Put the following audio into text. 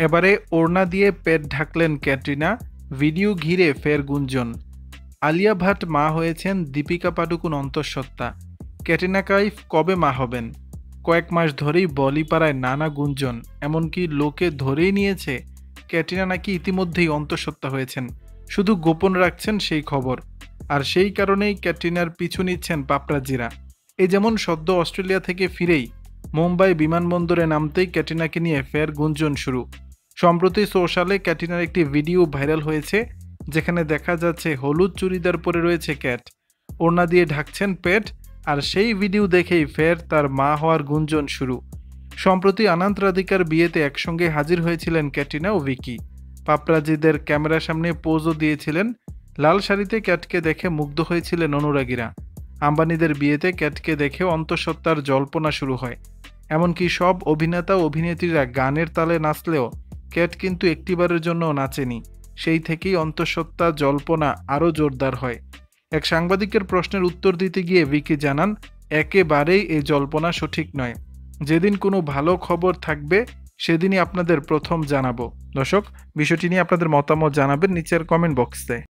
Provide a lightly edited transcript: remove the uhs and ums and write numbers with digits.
এবারে ওড়না দিয়ে পেট ঢাকলেন ক্যাটরিনা, ভিডিও ঘিরে ফের গুঞ্জন। আলিয়া ভাট মা হয়েছেন দীপিকা পাডুকোন অন্তঃসত্ত্বা। ক্যাটরিনা কাইফ কবে মা হবেন? কয়েক মাস ধরেই বলিপাড়ায় নানা গুঞ্জন, এমনকি লোকে ধরেই নিয়েছে ক্যাটরিনা নাকি ইতিমধ্যেই অন্তঃসত্ত্বা হয়েছেন, শুধু গোপন রাখছেন সেই খবর। আর সেই কারণেই ক্যাটরিনার পিছু নিচ্ছেন পাপরাজ্জিরা। এই যেমন সদ্য অস্ট্রেলিয়া থেকে ফিরেই মুম্বাই বিমানবন্দরে নামতেই ক্যাটরিনাকে নিয়ে ফের গুঞ্জন শুরু। সম্প্রতি সোশ্যালে ক্যাটরিনার একটি ভিডিও ভাইরাল হয়েছে, যেখানে দেখা যাচ্ছে হলুদ চুড়িদার পরে রয়েছে ক্যাট, ওড়না দিয়ে ঢাকছেন পেট, আর সেই ভিডিও দেখেই ফের তার মা হওয়ার গুঞ্জন শুরু। সম্প্রতি আনন্দ রাধিকার বিয়েতে একসঙ্গে হাজির হয়েছিলেন ক্যাটরিনা ও ভিকি। পাপরাজিদের ক্যামেরার সামনে পোজও দিয়েছিলেন। লাল শাড়িতে ক্যাটকে দেখে মুগ্ধ হয়েছিলেন অনুরাগীরা। আম্বানিদের বিয়েতে ক্যাটকে দেখে অন্তঃসত্ত্বার জল্পনা শুরু হয়। এমনকি সব অভিনেতা ও অভিনেত্রীরা গানের তালে নাচলেও ক্যাট কিন্তু একটিবারের জন্য নাচেনি। সেই থেকেই অন্তঃসত্ত্বা জল্পনা আরও জোরদার হয়। এক সাংবাদিকের প্রশ্নের উত্তর দিতে গিয়ে ভিকি জানান, একেবারেই এই জল্পনা সঠিক নয়। যেদিন কোনো ভালো খবর থাকবে সেদিনই আপনাদের প্রথম জানাবো। দর্শক, বিষয়টি নিয়ে আপনাদের মতামত জানাবেন নিচের কমেন্ট বক্সে।